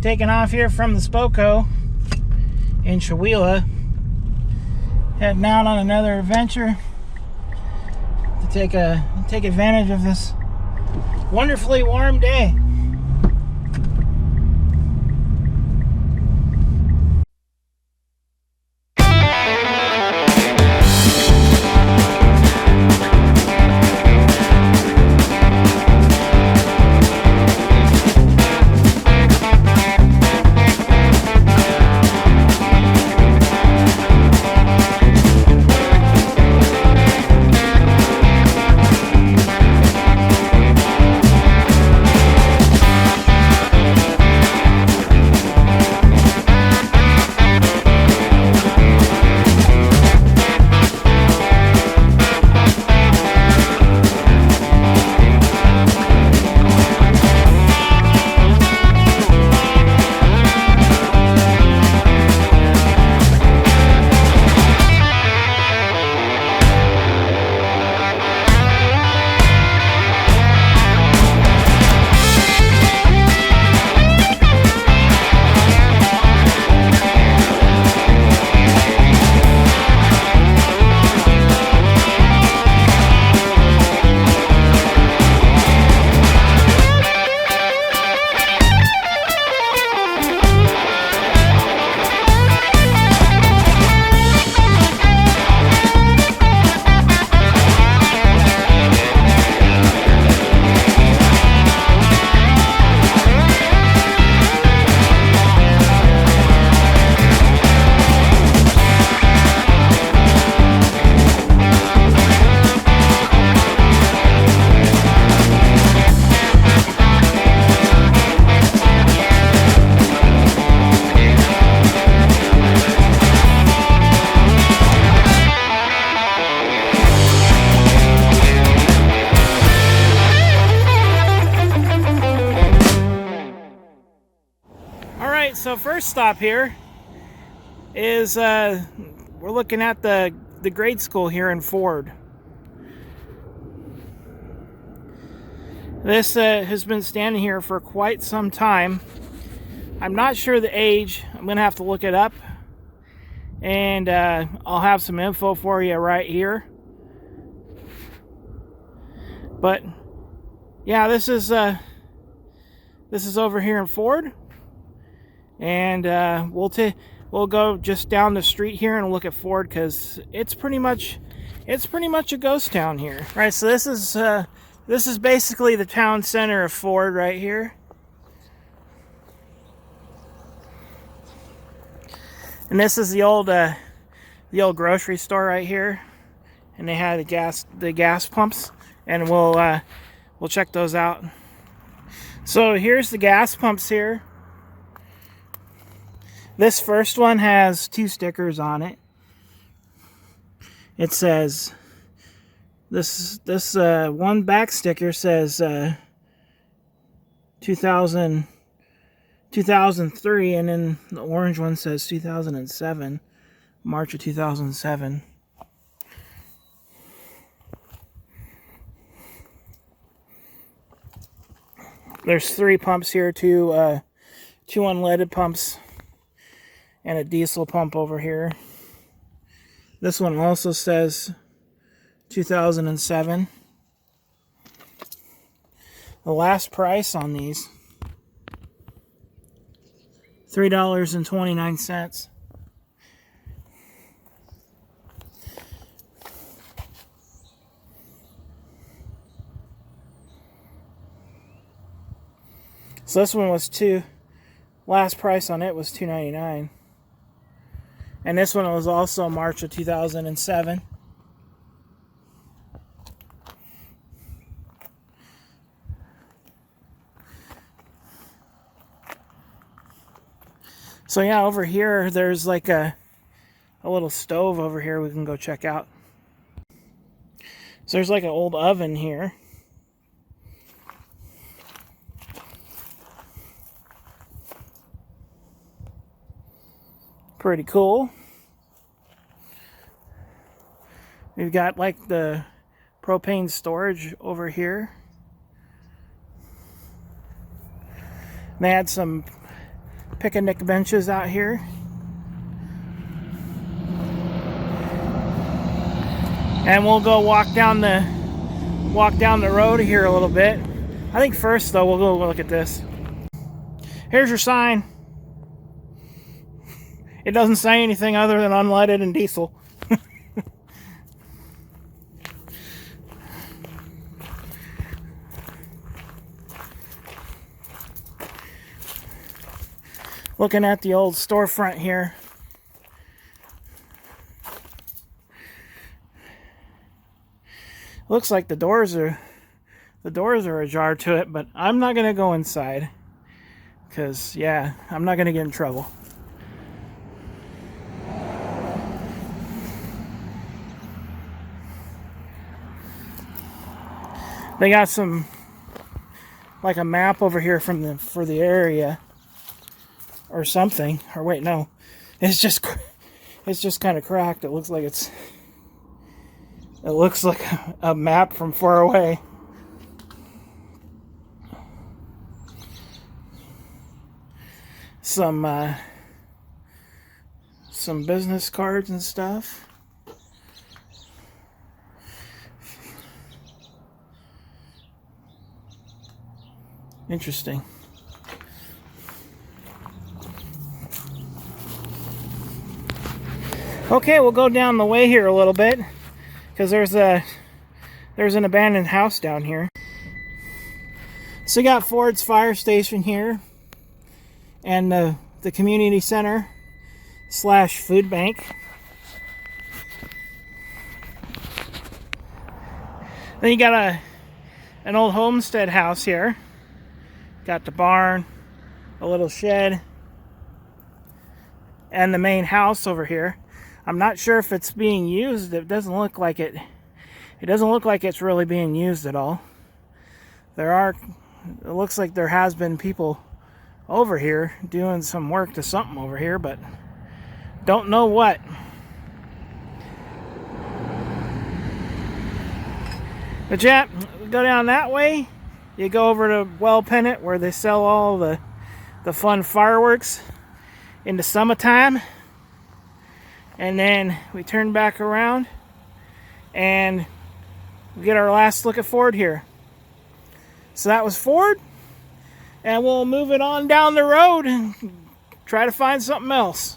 Taking off here from the Spoko in Chewelah, heading out on another adventure to take advantage of this wonderfully warm day. So first stop here is we're looking at the grade school here in Ford. This has been standing here for quite some time. I'm not sure the age. I'm gonna have to look it up, and I'll have some info for you right here. But yeah, this is over here in Ford. And we'll go just down the street here and look at Ford, because it's pretty much a ghost town here. All right, so this is basically the town center of Ford right here. And this is the old grocery store right here, and they had the gas pumps, and we'll check those out. So here's the gas pumps here. This first one has 2 stickers on it. It says, this one back sticker says 2003, and then the orange one says 2007, March of 2007. There's 3 pumps here, 2 unleaded pumps, and a diesel pump over here. This one also says 2007. The last price on these, $3.29. So this one was last price on it was $2.99. And this one was also March of 2007. So yeah, over here there's like a little stove over here we can go check out. So there's like an old oven here. Pretty cool. We've got like the propane storage over here. They had some picnic benches out here. And we'll go walk down the road here a little bit. I think first though we'll go look at this. Here's your sign. It doesn't say anything other than unleaded and diesel. Looking at the old storefront here. Looks like the doors are ajar to it, but I'm not gonna go inside because yeah, I'm not gonna get in trouble. They got some like a map over here for the area or something. Or wait, no, it's just kind of cracked. It looks like a map from far away. Some business cards and stuff. Interesting. Okay, we'll go down the way here a little bit because there's an abandoned house down here. So you got Ford's fire station here and the community center / food bank. Then you got an old homestead house here. Got the barn, a little shed, and the main house over here. I'm not sure if it's being used. It doesn't look like it. It doesn't look like it's really being used at all. It looks like there has been people over here doing some work to something over here, but don't know what. But yeah, go down that way. You go over to Well Pennant where they sell all the fun fireworks in the summertime. And then we turn back around and we get our last look at Ford here. So that was Ford. And we'll move it on down the road and try to find something else.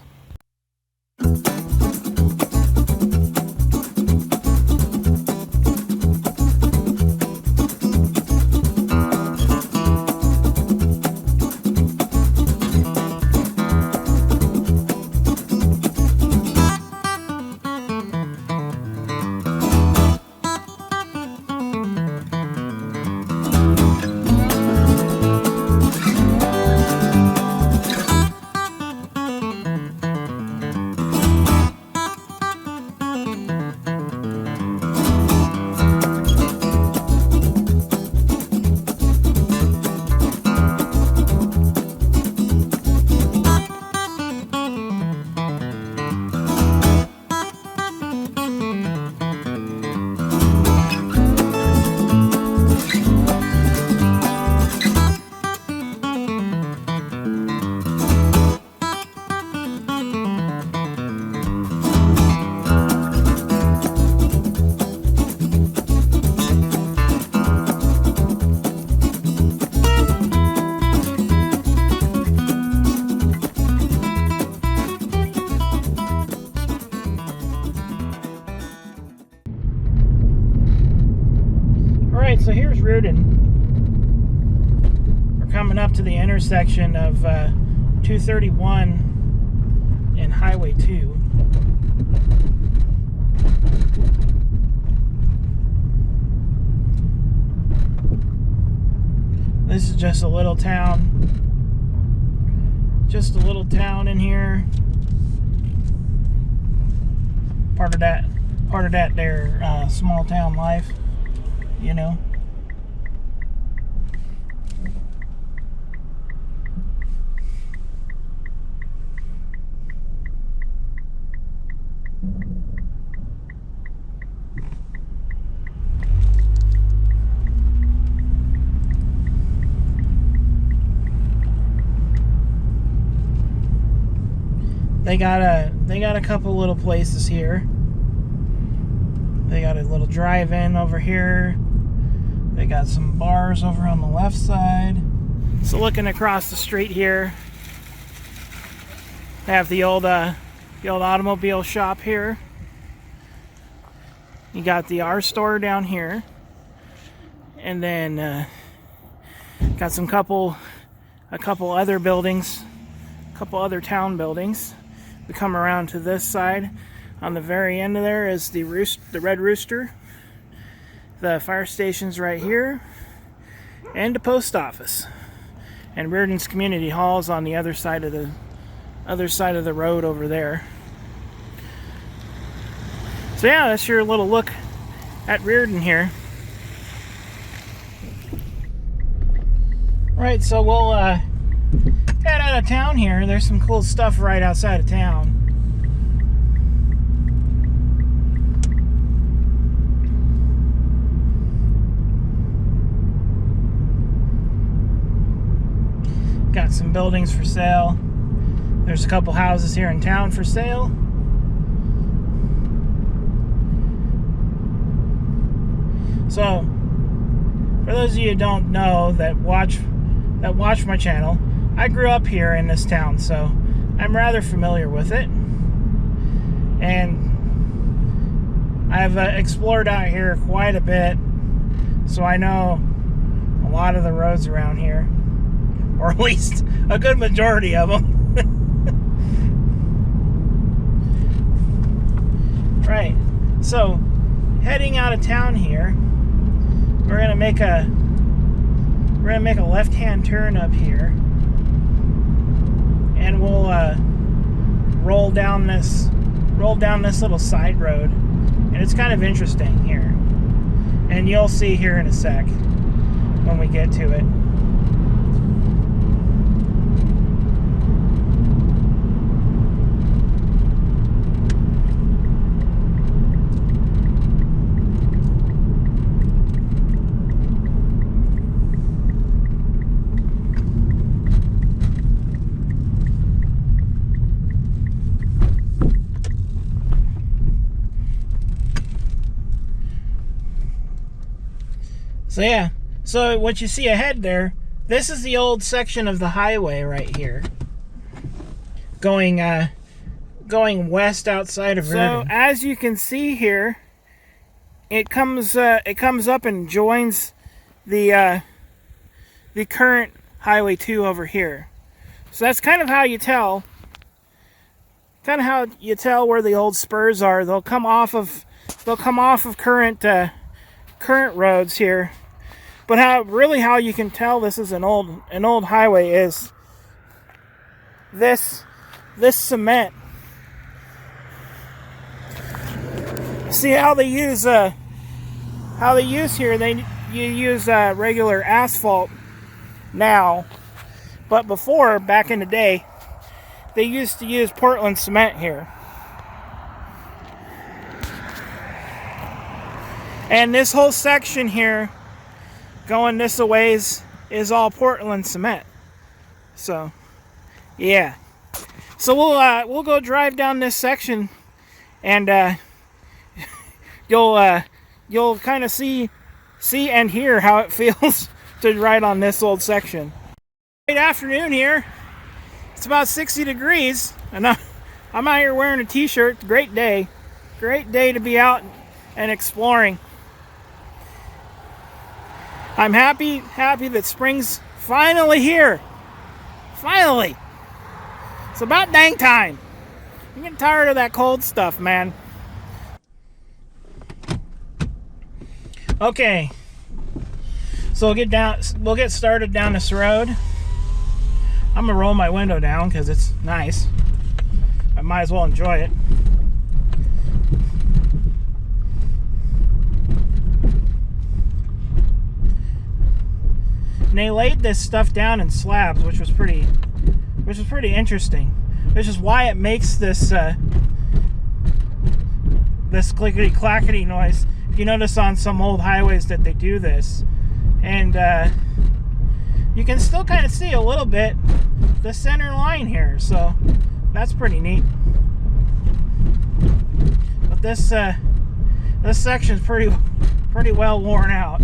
So here's Reardon. We're coming up to the intersection of 231 and Highway 2. This is just a little town. Just a little town in here. Part of that there small town life, you know. They got a couple little places here. They got a little drive-in over here. They got some bars over on the left side. So looking across the street here, they have the old automobile shop here. You got the R store down here, and then got a couple other buildings, a couple other town buildings. We come around to this side. On the very end of there is the Red Rooster. The fire station's right here, and the post office, and Reardon's Community Hall is on the other side of the road over there. So yeah, that's your little look at Reardon here. Right, so we'll head out of town here. There's some cool stuff right outside of town. Got some buildings for sale. There's a couple houses here in town for sale. So, for those of you who don't know that watch my channel, I grew up here in this town, so I'm rather familiar with it. And I've explored out here quite a bit, so I know a lot of the roads around here, or at least a good majority of them. Right, so heading out of town here, we're gonna make a left-hand turn up here, and we'll roll down this little side road, and it's kind of interesting here, and you'll see here in a sec when we get to it. So yeah, so what you see ahead there, this is the old section of the highway right here, going west outside of Reardon. So as you can see here, it comes up and joins the current Highway 2 over here. So that's kind of how you tell where the old spurs are. They'll come off of current roads here. But how you can tell this is an old highway is this cement. See how they use here? You use regular asphalt now, but before, back in the day, they used to use Portland cement here. And this whole section here, going this a ways, is all Portland cement. So, yeah. So we'll go drive down this section, and you'll kind of see and hear how it feels to ride on this old section. Great afternoon here. It's about 60 degrees, and I'm out here wearing a t-shirt. Great day to be out and exploring. I'm happy that spring's finally here. Finally. It's about dang time. I'm getting tired of that cold stuff, man. Okay. So we'll get started down this road. I'm gonna roll my window down because it's nice. I might as well enjoy it. And they laid this stuff down in slabs, which was pretty interesting. Which is why it makes this this clickety clackety noise. If you notice on some old highways that they do this, and you can still kind of see a little bit the center line here. So That's pretty neat. But this section's pretty well worn out.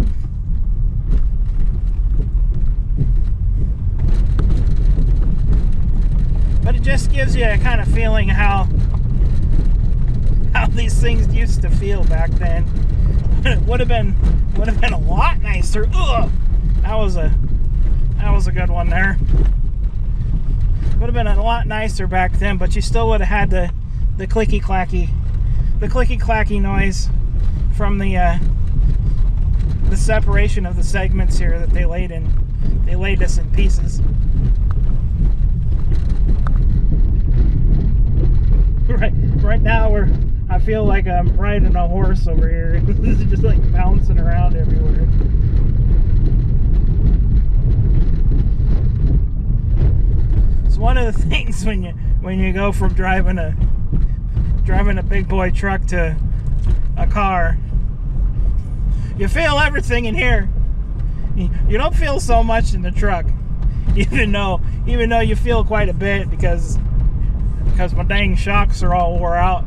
But it just gives you a kind of feeling how these things used to feel back then. It would have been a lot nicer. Ugh! That was a good one there. Would have been a lot nicer back then, but you still would have had the clicky clacky noise from the separation of the segments here that they laid us in pieces. Right now I feel like I'm riding a horse over here. It's just like bouncing around everywhere. It's one of the things when you go from driving a big boy truck to a car, you feel everything in here. You don't feel so much in the truck, even though you feel quite a bit because my dang shocks are all wore out.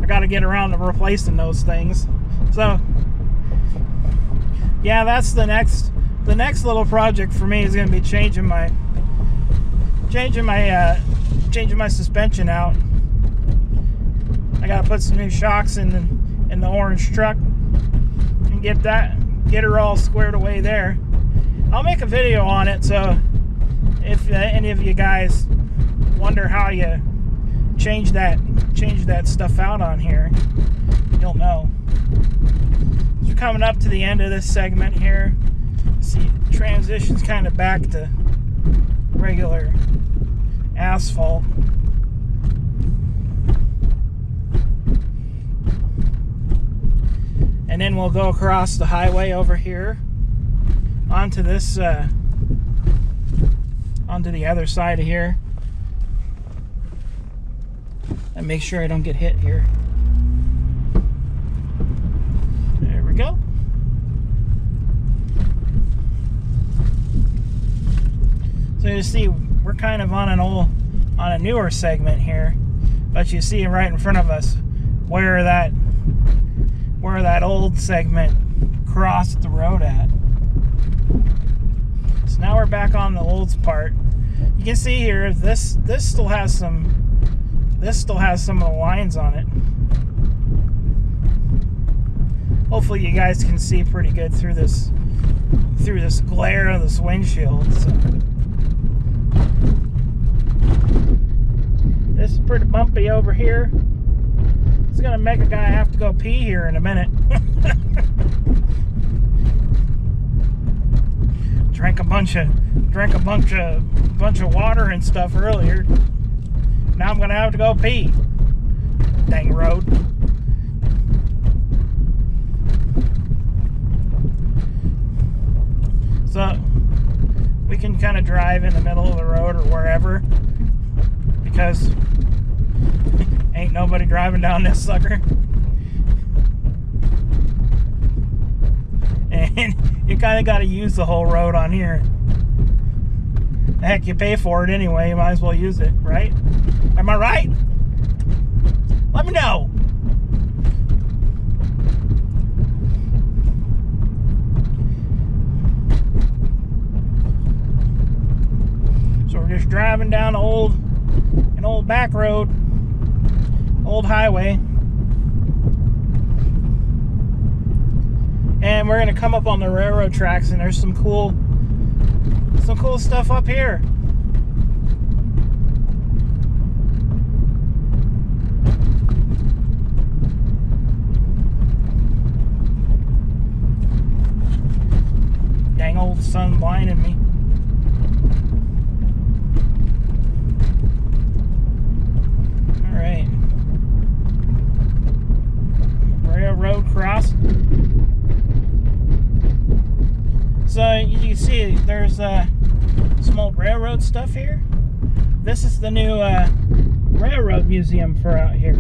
I got to get around to replacing those things. So yeah, that's the next little project for me is going to be changing my suspension out. I got to put some new shocks in the orange truck and get her all squared away there. I'll make a video on it, so if any of you guys wonder how you change that stuff out on here, you'll know. So we're coming up to the end of this segment here. See, transition's kind of back to regular asphalt. And then we'll go across the highway over here onto this onto the other side of here. And make sure I don't get hit here. There we go. So you see, we're kind of on a newer segment here, but you see right in front of us where that old segment crossed the road at. So now we're back on the old part. You can see here this still has some of the lines on it. Hopefully you guys can see pretty good through this glare of this windshield. So. This is pretty bumpy over here. It's gonna make a guy have to go pee here in a minute. Drank a bunch of water and stuff earlier. Now I'm gonna have to go pee. Dang road. So we can kind of drive in the middle of the road or wherever, because ain't nobody driving down this sucker. And you kind of got to use the whole road on here. Heck, you pay for it anyway, you might as well use it, right? Am I right? Let me know. So we're just driving down an old back road, old highway. And we're gonna come up on the railroad tracks, and there's some cool stuff up here. Dang old sun blinded me. All right. Railroad cross. So you can see there's some old railroad stuff here. This is the new railroad museum for out here.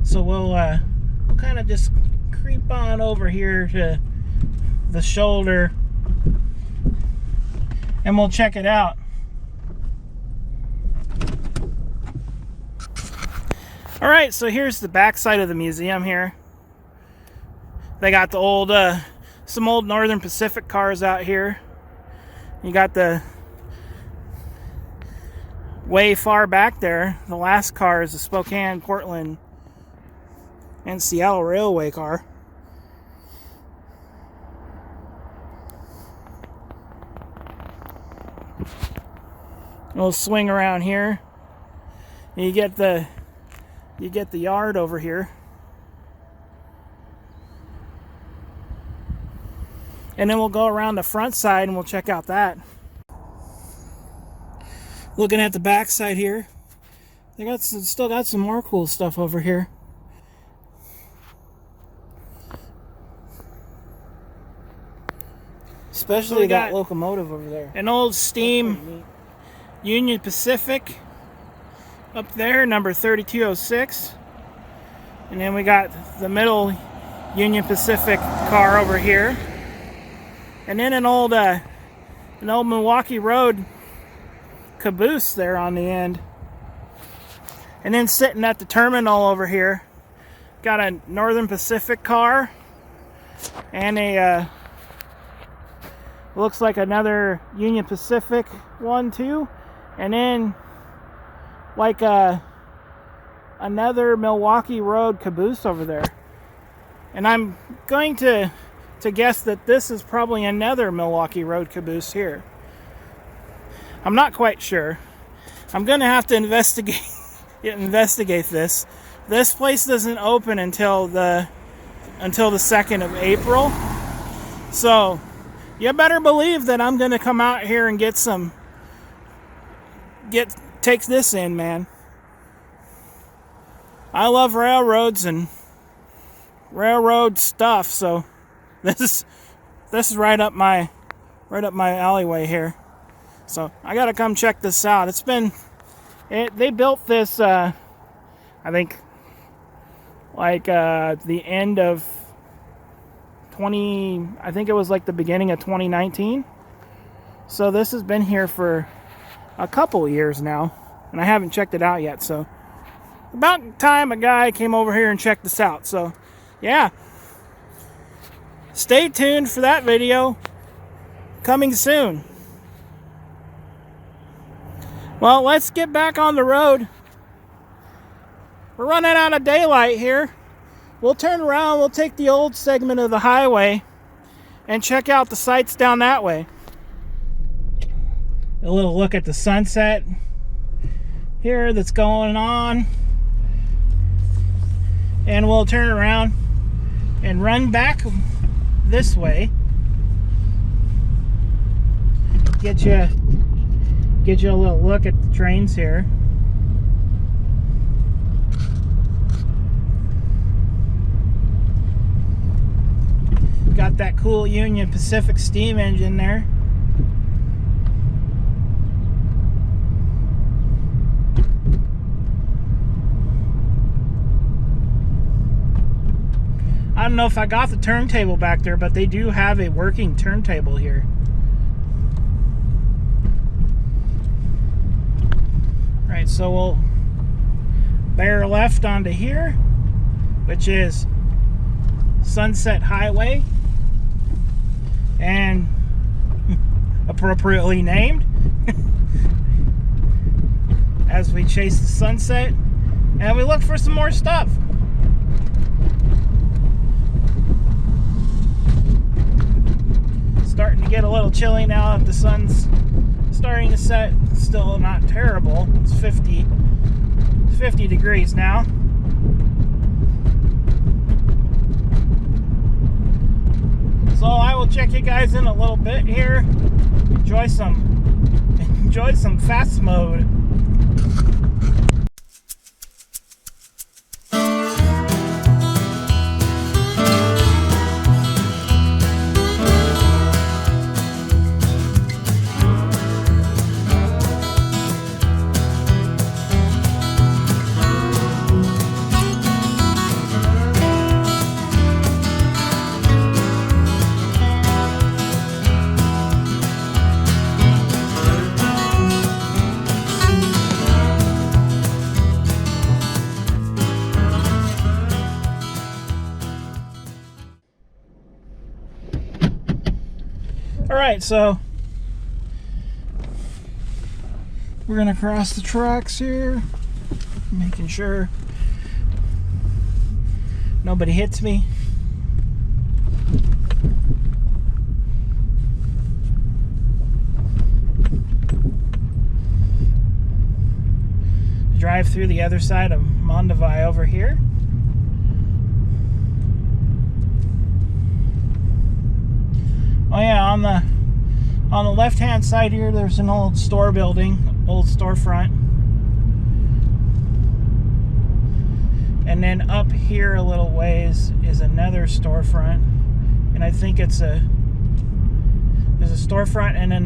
So we'll kind of just creep on over here to the shoulder and we'll check it out. All right, so here's the back side of the museum here. They got the old, some old Northern Pacific cars out here. You got the way far back there. The last car is the Spokane, Portland, and Seattle Railway car. We'll swing around here. You get the yard over here. And then we'll go around the front side and we'll check out that. Looking at the back side here, they still got some more cool stuff over here. Especially that locomotive over there. An old steam Union Pacific up there, number 3206. And then we got the middle Union Pacific car over here. And then an old Milwaukee Road caboose there on the end. And then sitting at the terminal over here, got a Northern Pacific car and a looks like another Union Pacific one too, and then like another Milwaukee Road caboose over there. And I'm going to guess that this is probably another Milwaukee Road caboose here. I'm not quite sure. I'm gonna have to investigate this. This place doesn't open until the 2nd of April. So you better believe that I'm gonna come out here and take this in, man. I love railroads and railroad stuff, so this is right up my alleyway here. So I gotta come check this out. They built this I think like the end of I think it was like the beginning of 2019. So this has been here for a couple years now, and I haven't checked it out yet. So about time a guy came over here and checked this out. So yeah, stay tuned for that video coming soon. Well, let's get back on the road. We're running out of daylight here. We'll turn around, we'll take the old segment of the highway and check out the sights down that way. A little look at the sunset here that's going on. And we'll turn around and run back this way. Get you a little look at the trains here. Got that cool Union Pacific steam engine there. I don't know if I got the turntable back there, but they do have a working turntable here. Right, so we'll bear left onto here, which is Sunset Highway, and appropriately named, as we chase the sunset and we look for some more stuff. Starting to get a little chilly now that the sun's starting to set. Still not terrible. It's 50 degrees now. So I will check you guys in a little bit here. Enjoy some fast mode. Alright, so we're going to cross the tracks here, making sure nobody hits me. Drive through the other side of Mondavi over here. Oh yeah, on the left-hand side here, there's an old store building, old storefront. And then up here a little ways is another storefront, and I think there's a storefront and then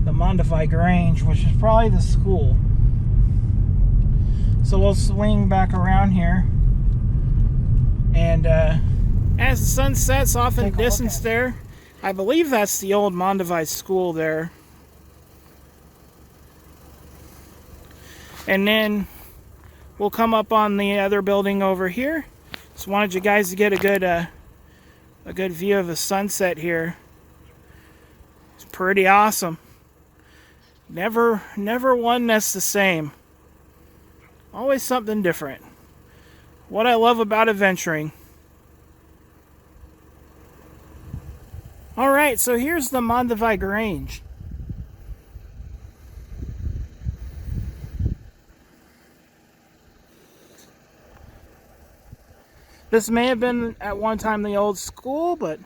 the Mondavi Grange, which is probably the school. So we'll swing back around here, and as the sun sets off in the distance there, I believe that's the old Mondavi school there. And then we'll come up on the other building over here. Just wanted you guys to get a good view of the sunset here. It's pretty awesome. Never one that's the same. Always something different. What I love about adventuring. Alright, so here's the Mondavi Grange. This may have been at one time the old school, but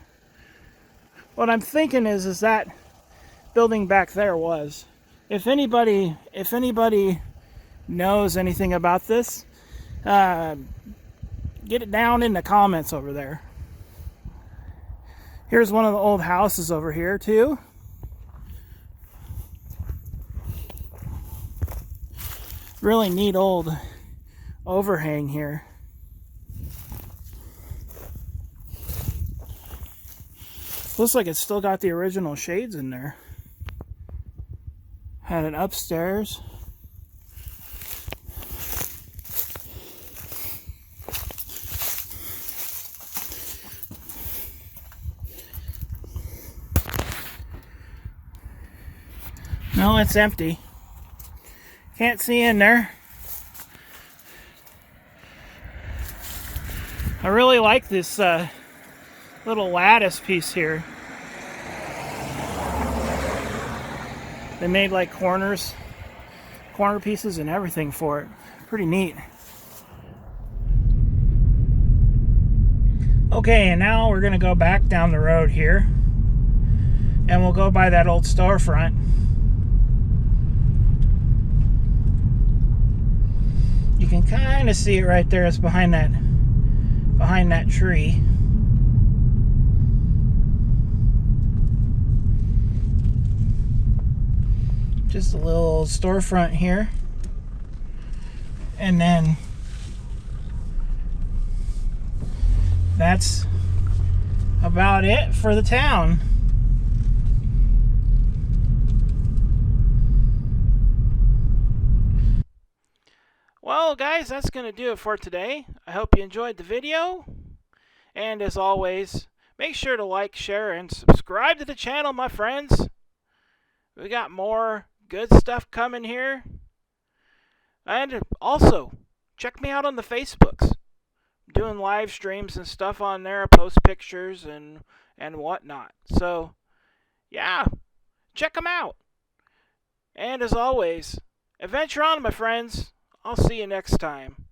what I'm thinking is that building back there was. If anybody knows anything about this, get it down in the comments over there. Here's one of the old houses over here too. Really neat old overhang here. Looks like it's still got the original shades in there. Had an upstairs. No, it's empty. Can't see in there. I really like this little lattice piece here. They made like corner pieces and everything for it. Pretty neat. Okay, and now we're gonna go back down the road here, and we'll go by that old storefront. You can kind of see it right there. It's behind that tree. Just a little storefront here, and then that's about it for the town. Well guys, that's gonna do it for today. I hope you enjoyed the video, and as always, make sure to like, share, and subscribe to the channel, my friends. We got more good stuff coming here. And also, check me out on the Facebooks. I'm doing live streams and stuff on there. I post pictures and whatnot. So, yeah, check them out. And as always, adventure on, my friends. I'll see you next time.